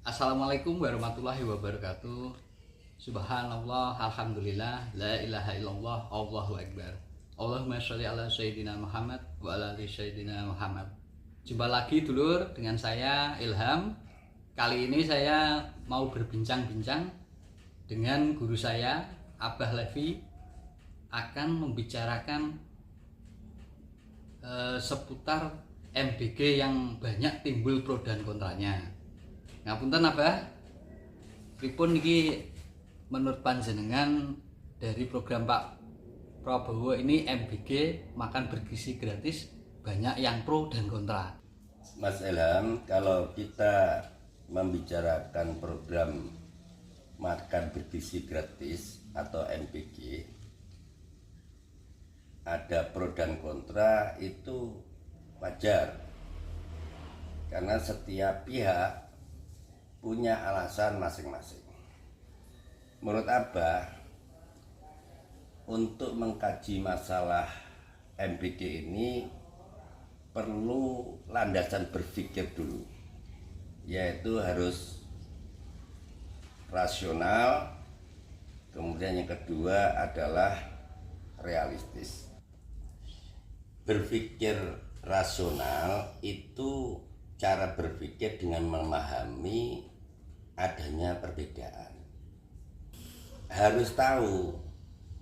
Assalamualaikum warahmatullahi wabarakatuh. Subhanallah, alhamdulillah, la ilaha illallah, Allahu akbar. Allahumma sholli ala sayyidina Muhammad wa ala ali sayyidina Muhammad. Jumpa lagi dulur dengan saya Ilham. Kali ini saya mau berbincang-bincang dengan guru saya Abah Levi akan membicarakan seputar MBG yang banyak timbul pro dan kontranya. Ngapunten Abah, pripun niki menurut panjenengan dari program Pak Prabowo ini MBG makan bergizi gratis banyak yang pro dan kontra. Mas Ilham, kalau kita membicarakan program makan bergizi gratis atau MBG, ada pro dan kontra itu wajar, karena setiap pihak punya alasan masing-masing. Menurut Abah, untuk mengkaji masalah MBG ini perlu landasan berpikir dulu, yaitu harus rasional, kemudian yang kedua adalah realistis. Berpikir rasional itu cara berpikir dengan memahami adanya perbedaan. Harus tahu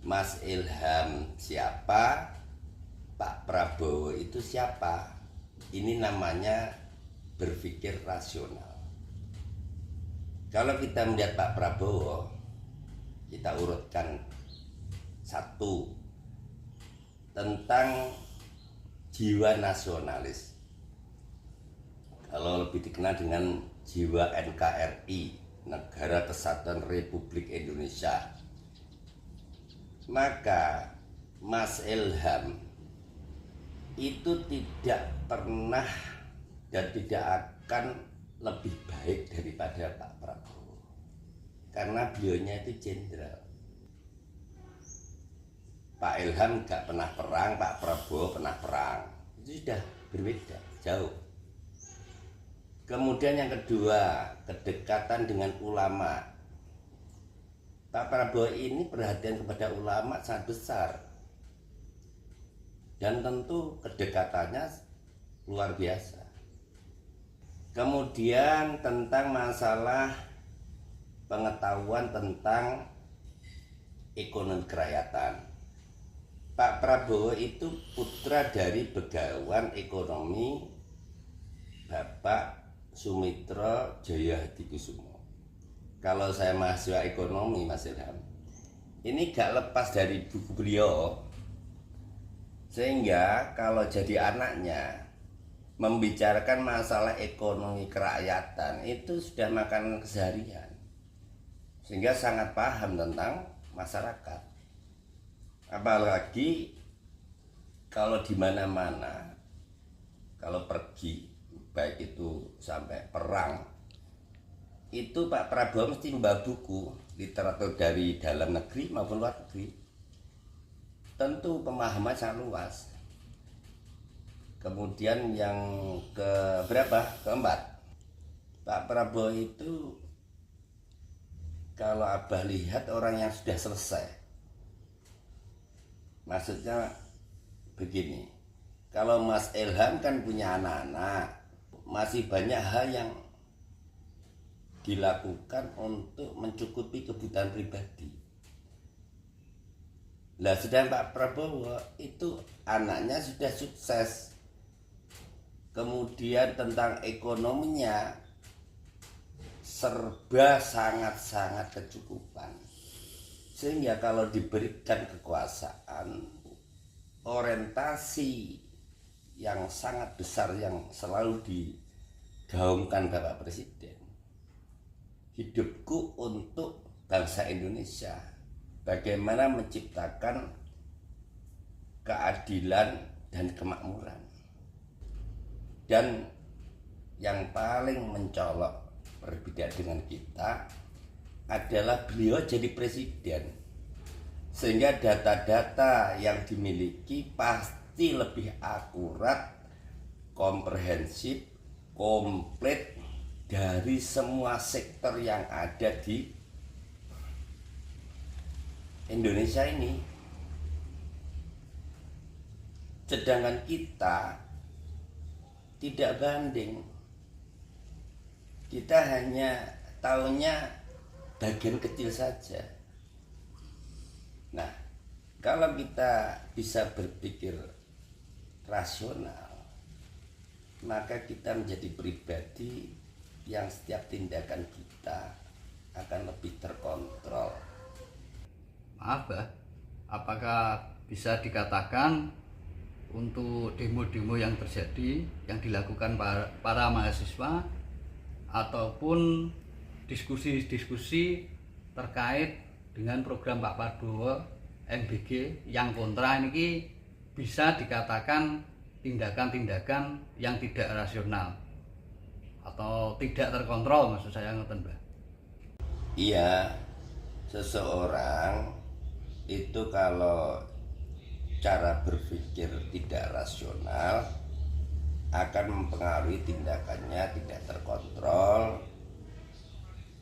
Mas Ilham siapa, Pak Prabowo itu siapa. Ini namanya berpikir rasional. Kalau kita melihat Pak Prabowo, kita urutkan satu, tentang jiwa nasionalis. Kalau lebih dikenal dengan jiwa NKRI, Negara Kesatuan Republik Indonesia, maka Mas Ilham itu tidak pernah dan tidak akan lebih baik daripada Pak Prabowo, karena beliaunya itu jenderal. Pak Ilham gak pernah perang, Pak Prabowo pernah perang. Itu sudah berbeda, jauh. Kemudian yang kedua, kedekatan dengan ulama. Pak Prabowo ini perhatian kepada ulama sangat besar, dan tentu kedekatannya luar biasa. Kemudian tentang masalah pengetahuan tentang ekonomi kerakyatan, Pak Prabowo itu putra dari begawan ekonomi Bapak Sumitro Jaya Hadikusumo. Kalau saya mahasiswa ekonomi, Mas Ilham, ini gak lepas dari buku beliau, sehingga kalau jadi anaknya membicarakan masalah ekonomi kerakyatan itu sudah makan keseharian, sehingga sangat paham tentang masyarakat. Apalagi kalau di mana-mana, kalau pergi, baik itu sampai perang, itu Pak Prabowo mesti membawa buku literatur dari dalam negeri maupun luar negeri. Tentu pemahaman sangat luas. Kemudian yang keempat, Pak Prabowo itu kalau Abah lihat orang yang sudah selesai. Maksudnya begini, kalau Mas Ilham kan punya anak-anak, masih banyak hal yang dilakukan untuk mencukupi kebutuhan pribadi. Lah sedang Pak Prabowo itu anaknya sudah sukses, kemudian tentang ekonominya serba sangat-sangat kecukupan, sehingga kalau diberikan kekuasaan, orientasi yang sangat besar yang selalu digaungkan Bapak Presiden, hidupku untuk bangsa Indonesia, bagaimana menciptakan keadilan dan kemakmuran. Dan yang paling mencolok berbeda dengan kita adalah beliau jadi presiden, sehingga data-data yang dimiliki pasti lebih akurat, komprehensif, komplit dari semua sektor yang ada di Indonesia ini. Sedangkan kita tidak banding. Kita hanya tahunya bagian kecil saja. Nah, kalau kita bisa berpikir rasional, maka kita menjadi pribadi yang setiap tindakan kita akan lebih terkontrol. Maaf Bah, apakah bisa dikatakan untuk demo-demo yang terjadi, yang dilakukan para mahasiswa, ataupun diskusi-diskusi terkait dengan program Pak Prabowo MBG yang kontra ini bisa dikatakan tindakan-tindakan yang tidak rasional atau tidak terkontrol, maksud saya ngoten Mbak? Iya, seseorang itu kalau cara berpikir tidak rasional akan mempengaruhi tindakannya tidak terkontrol,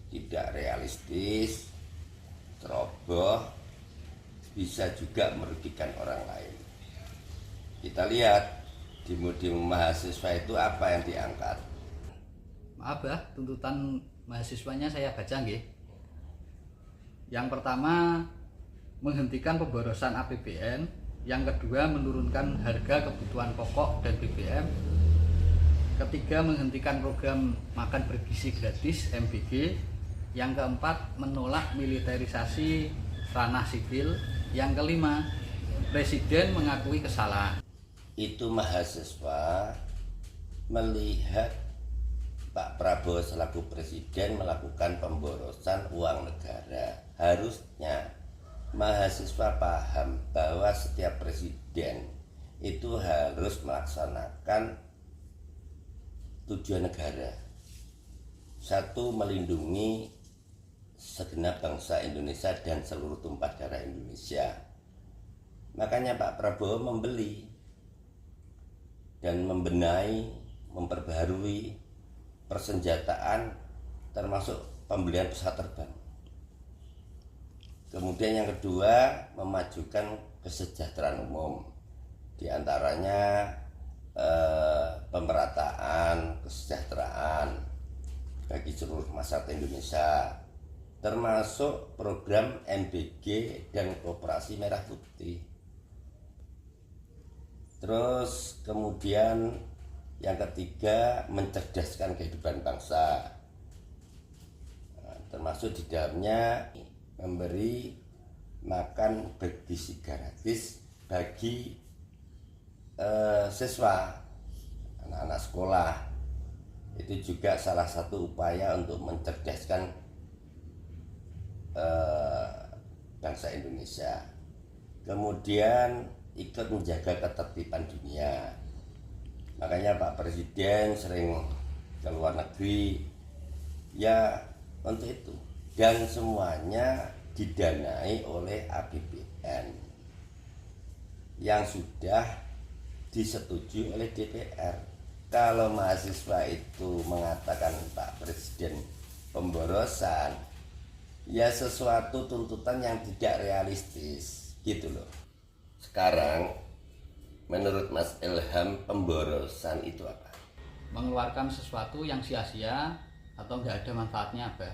tidak realistis, ceroboh, bisa juga merugikan orang lain. Kita lihat demo-demo mahasiswa itu apa yang diangkat. Maaf ya, tuntutan mahasiswanya saya baca nggih. Yang pertama, menghentikan pemborosan APBN. Yang kedua, menurunkan harga kebutuhan pokok dan BBM. Ketiga, menghentikan program makan bergizi gratis MBG. Yang keempat, menolak militerisasi ranah sipil. Yang kelima, Presiden mengakui kesalahan. Itu mahasiswa melihat Pak Prabowo selaku presiden melakukan pemborosan uang negara. Harusnya mahasiswa paham bahwa setiap presiden itu harus melaksanakan tujuan negara. Satu, melindungi segenap bangsa Indonesia dan seluruh tumpah darah Indonesia. Makanya Pak Prabowo membeli dan membenahi, memperbaharui persenjataan termasuk pembelian pesawat terbang. Kemudian yang kedua, memajukan kesejahteraan umum, di antaranya pemerataan kesejahteraan bagi seluruh masyarakat Indonesia, termasuk program MBG dan Koperasi Merah Putih. Terus kemudian yang ketiga, mencerdaskan kehidupan bangsa, termasuk di dalamnya memberi makan bergizi gratis bagi siswa, anak-anak sekolah. Itu juga salah satu upaya untuk mencerdaskan bangsa Indonesia. Kemudian ikut menjaga ketertiban dunia. Makanya Pak Presiden sering ke luar negeri ya untuk itu. Dan semuanya didanai oleh APBN yang sudah disetujui oleh DPR. Kalau mahasiswa itu mengatakan Pak Presiden pemborosan, ya sesuatu tuntutan yang tidak realistis gitu loh. Sekarang menurut Mas Ilham, pemborosan itu apa? Mengeluarkan sesuatu yang sia-sia atau nggak ada manfaatnya apa?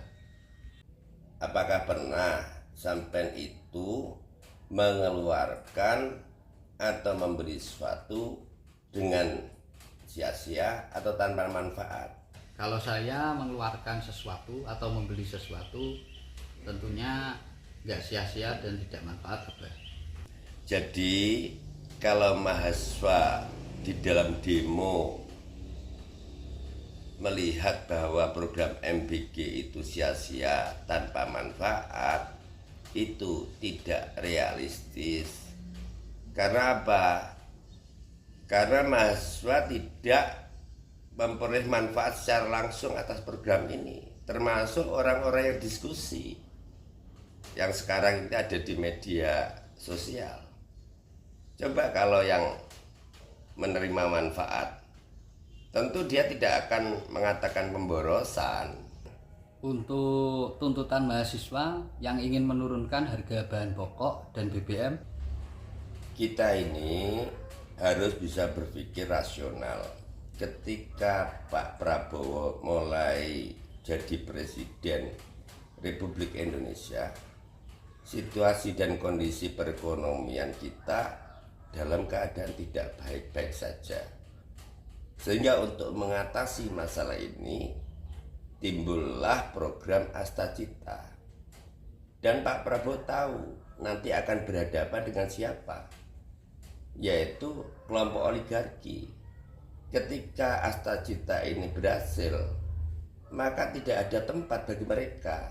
Apakah pernah sampean itu mengeluarkan atau memberi sesuatu dengan sia-sia atau tanpa manfaat? Kalau saya mengeluarkan sesuatu atau membeli sesuatu, tentunya nggak sia-sia dan tidak manfaat apa? Jadi kalau mahasiswa di dalam demo melihat bahwa program MBG itu sia-sia tanpa manfaat, itu tidak realistis. Karena apa? Karena mahasiswa tidak memperoleh manfaat secara langsung atas program ini, termasuk orang-orang yang diskusi yang sekarang ini ada di media sosial. Coba kalau yang menerima manfaat tentu dia tidak akan mengatakan pemborosan. Untuk tuntutan mahasiswa yang ingin menurunkan harga bahan pokok dan BBM, Kita ini harus bisa berpikir rasional. Ketika Pak Prabowo mulai jadi Presiden Republik Indonesia, situasi dan kondisi perekonomian kita dalam keadaan tidak baik-baik saja. Sehingga untuk mengatasi masalah ini, timbullah program Astacita. Dan Pak Prabowo tahu nanti akan berhadapan dengan siapa, yaitu kelompok oligarki. Ketika Astacita ini berhasil, maka tidak ada tempat bagi mereka.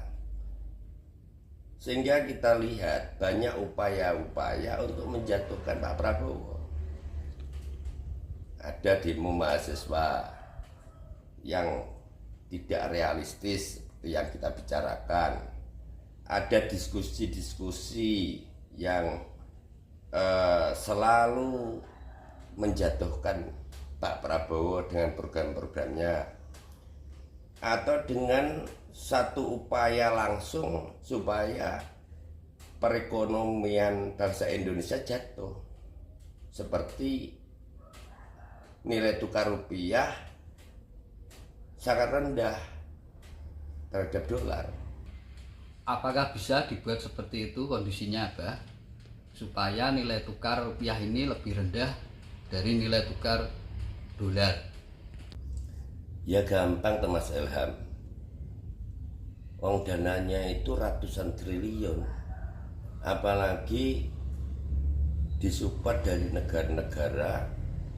Sehingga kita lihat banyak upaya-upaya untuk menjatuhkan Pak Prabowo. Ada demo mahasiswa yang tidak realistis seperti yang kita bicarakan. Ada diskusi-diskusi yang selalu menjatuhkan Pak Prabowo dengan program-programnya, atau dengan satu upaya langsung supaya perekonomian bangsa Indonesia jatuh, seperti nilai tukar rupiah sangat rendah terhadap dolar. apakah bisa dibuat seperti itu kondisinya, Abah? Supaya nilai tukar rupiah ini lebih rendah dari nilai tukar dolar. Ya gampang Mas Ilham. Wong dananya itu ratusan triliun. Apalagi disupport dari negara-negara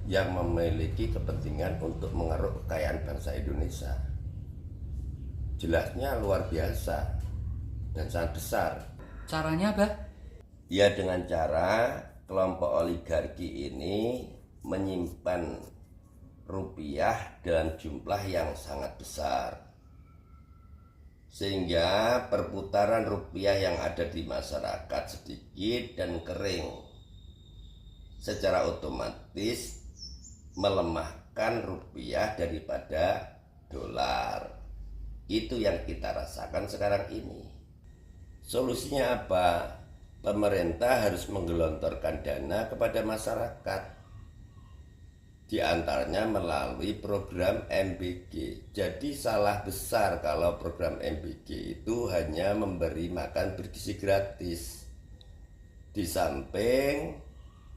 yang memiliki kepentingan untuk mengeruk kekayaan bangsa Indonesia. Jelasnya luar biasa dan sangat besar. Caranya, Abah? Ya dengan cara kelompok oligarki ini menyimpan rupiah dalam jumlah yang sangat besar, sehingga perputaran rupiah yang ada di masyarakat sedikit dan kering, secara otomatis melemahkan rupiah daripada dolar. Itu yang kita rasakan sekarang ini. Solusinya apa? Pemerintah harus menggelontorkan dana kepada masyarakat, di antaranya melalui program MBG. Jadi salah besar kalau program MBG itu hanya memberi makan bergizi gratis. Di samping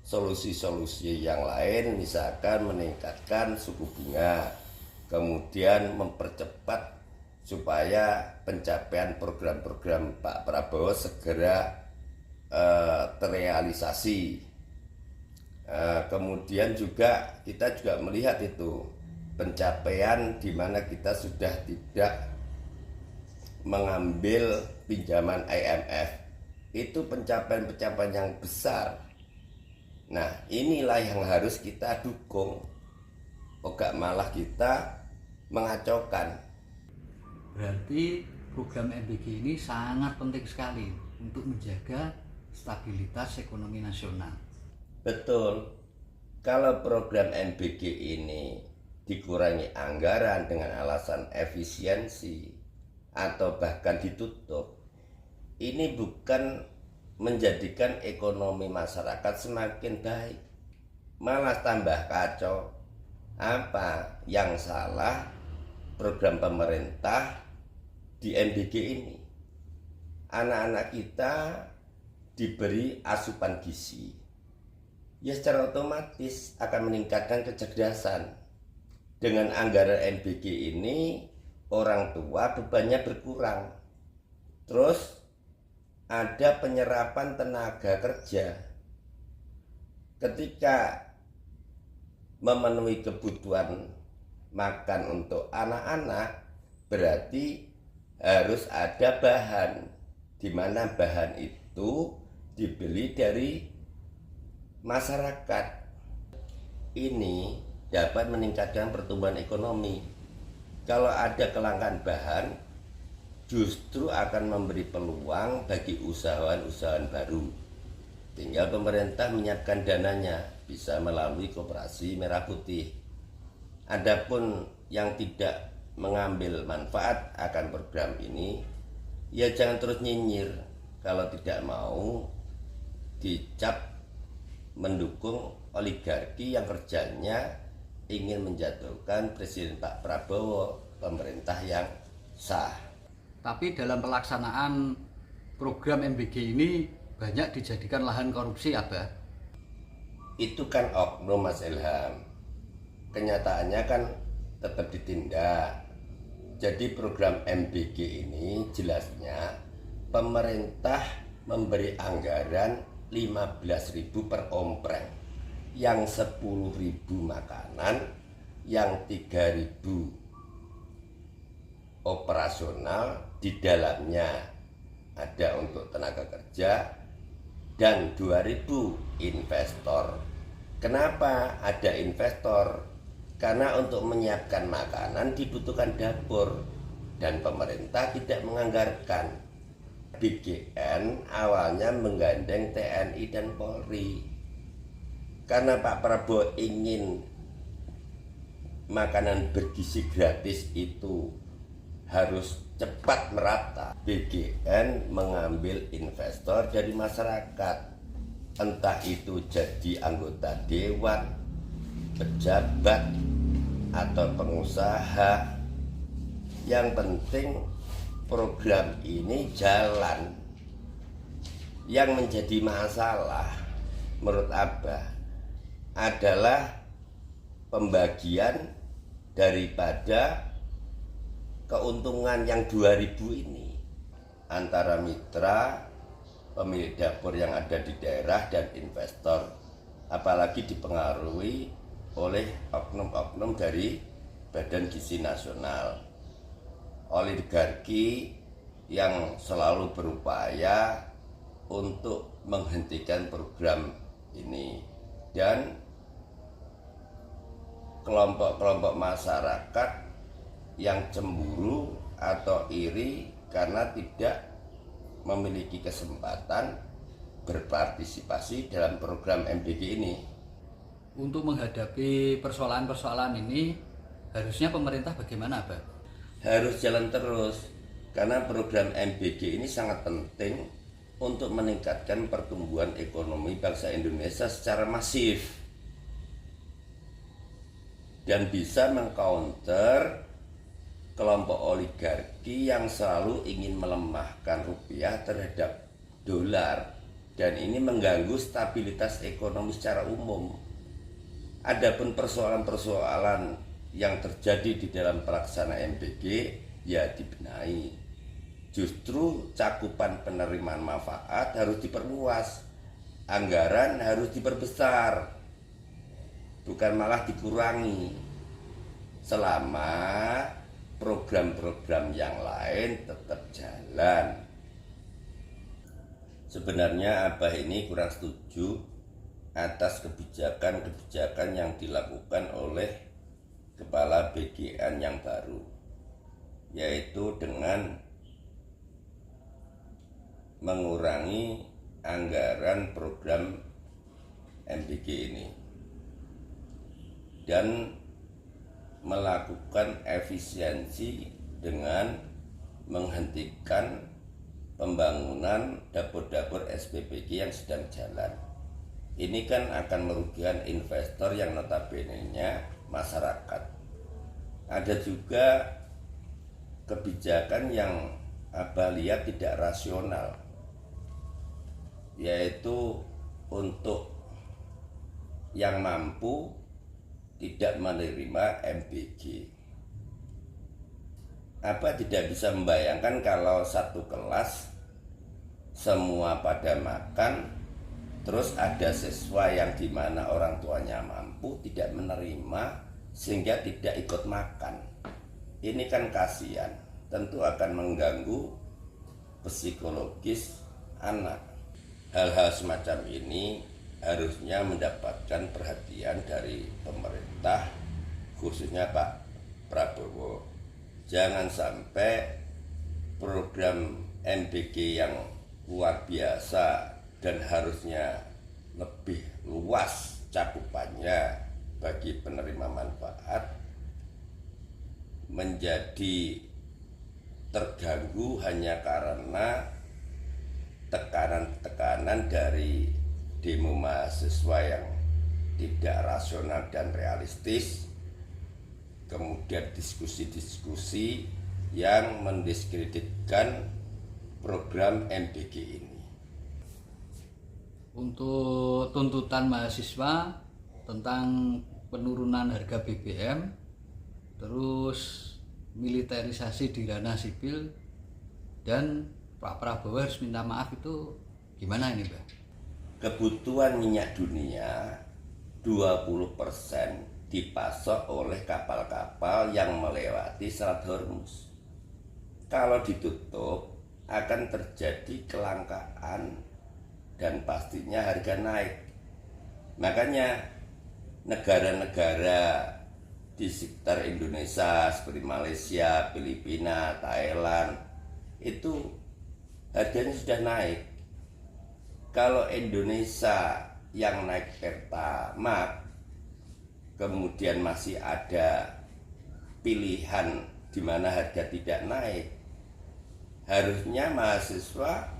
solusi-solusi yang lain, misalkan meningkatkan suku bunga, kemudian mempercepat supaya pencapaian program-program Pak Prabowo segera terrealisasi. Kemudian juga kita juga melihat itu pencapaian di mana kita sudah tidak mengambil pinjaman IMF. Itu pencapaian-pencapaian yang besar. Nah, inilah yang harus kita dukung. Enggak malah kita mengacaukan. Berarti program MBG ini sangat penting sekali untuk menjaga stabilitas ekonomi nasional. Betul. Kalau program MBG ini dikurangi anggaran dengan alasan efisiensi atau bahkan ditutup, ini bukan menjadikan ekonomi masyarakat semakin baik, malah tambah kacau. Apa yang salah program pemerintah di MBG ini? Anak-anak kita diberi asupan gizi, ya secara otomatis akan meningkatkan kecerdasan. Dengan anggaran MBG ini, orang tua bebannya berkurang. Terus ada penyerapan tenaga kerja. Ketika memenuhi kebutuhan makan untuk anak-anak, berarti harus ada bahan, di mana bahan itu dibeli dari masyarakat. Ini dapat meningkatkan pertumbuhan ekonomi. Kalau ada kelangkaan bahan, justru akan memberi peluang bagi usahawan-usahawan baru. Tinggal pemerintah menyiapkan dananya, bisa melalui Koperasi Merah Putih Adapun yang tidak mengambil manfaat akan program ini, ya jangan terus nyinyir kalau tidak mau dicap mendukung oligarki yang kerjanya ingin menjatuhkan Presiden Pak Prabowo, pemerintah yang sah. Tapi dalam pelaksanaan program MBG ini banyak dijadikan lahan korupsi, Abah. Itu kan oknum, Mas Ilham. Kenyataannya kan tetap ditindak. Jadi program MBG ini jelasnya pemerintah memberi anggaran 15.000 per ompreng, yang 10.000 makanan, yang 3.000 operasional, di dalamnya ada untuk tenaga kerja, dan 2.000 investor. Kenapa ada investor? Karena untuk menyiapkan makanan dibutuhkan dapur, dan pemerintah tidak menganggarkan. BGN awalnya menggandeng TNI dan Polri. Karena Pak Prabowo ingin makanan bergizi gratis itu harus cepat merata, BGN mengambil investor dari masyarakat, entah itu jadi anggota dewan, pejabat, atau pengusaha. Yang penting program ini jalan. Yang menjadi masalah menurut Abah adalah pembagian daripada keuntungan yang 2.000 ini antara mitra, pemilik dapur yang ada di daerah, dan investor, apalagi dipengaruhi oleh oknum-oknum dari Badan Gizi Nasional, oligarki yang selalu berupaya untuk menghentikan program ini, dan kelompok-kelompok masyarakat yang cemburu atau iri karena tidak memiliki kesempatan berpartisipasi dalam program MBG ini. Untuk menghadapi persoalan-persoalan ini, harusnya pemerintah bagaimana, Pak? Harus jalan terus, karena program MBG ini sangat penting untuk meningkatkan pertumbuhan ekonomi bangsa Indonesia secara masif dan bisa mengcounter kelompok oligarki yang selalu ingin melemahkan rupiah terhadap dolar, dan ini mengganggu stabilitas ekonomi secara umum. Adapun persoalan-persoalan yang terjadi di dalam pelaksanaan MBG ya dibenahi. Justru cakupan penerimaan manfaat harus diperluas, anggaran harus diperbesar, bukan malah dikurangi, selama program-program yang lain tetap jalan. Sebenarnya Abah ini kurang setuju atas kebijakan-kebijakan yang dilakukan oleh Kepala BGN yang baru, yaitu dengan mengurangi anggaran program MBG ini dan melakukan efisiensi dengan menghentikan pembangunan dapur-dapur SPBG yang sedang jalan. Ini kan akan merugikan investor yang notabene-nya masyarakat. Ada juga kebijakan yang Abah lihat tidak rasional, yaitu untuk yang mampu tidak menerima MBG. Abah tidak bisa membayangkan kalau satu kelas semua pada makan, terus ada siswa yang dimana orang tuanya mampu tidak menerima sehingga tidak ikut makan. Ini kan kasihan, tentu akan mengganggu psikologis anak. Hal-hal semacam ini harusnya mendapatkan perhatian dari pemerintah, khususnya Pak Prabowo. Jangan sampai program MBG yang luar biasa dan harusnya lebih luas cakupannya bagi penerima manfaat menjadi terganggu hanya karena tekanan-tekanan dari demo mahasiswa yang tidak rasional dan realistis, kemudian diskusi-diskusi yang mendiskreditkan program MBG ini. Untuk tuntutan mahasiswa tentang penurunan harga BBM, terus militerisasi di ranah sipil, dan Pak Prabowo harus minta maaf, itu gimana ini, Mbak? Kebutuhan minyak dunia 20% dipasok oleh kapal-kapal yang melewati Selat Hormuz. Kalau ditutup akan terjadi kelangkaan dan pastinya harga naik. Makanya negara-negara di sekitar Indonesia seperti Malaysia, Filipina, Thailand itu harganya sudah naik. Kalau Indonesia yang naik Pertamax, kemudian masih ada pilihan di mana harga tidak naik, harusnya mahasiswa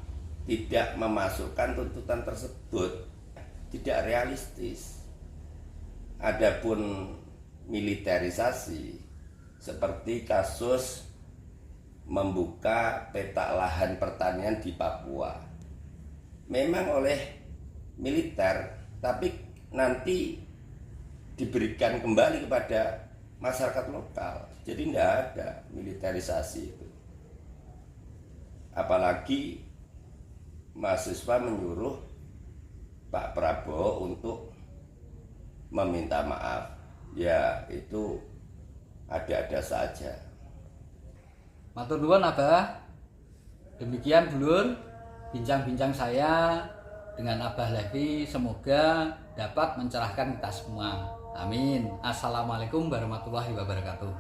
tidak memasukkan tuntutan tersebut, tidak realistis. Adapun militerisasi seperti kasus membuka peta lahan pertanian di Papua, memang oleh militer, tapi nanti diberikan kembali kepada masyarakat lokal. Jadi tidak ada militerisasi itu. Apalagi mahasiswa menyuruh Pak Prabowo untuk meminta maaf. Ya itu ada-ada saja. Matur nuwun, Abah. Demikian dulur bincang-bincang saya dengan Abah Levi, semoga dapat mencerahkan kita semua. Amin. Assalamualaikum warahmatullahi wabarakatuh.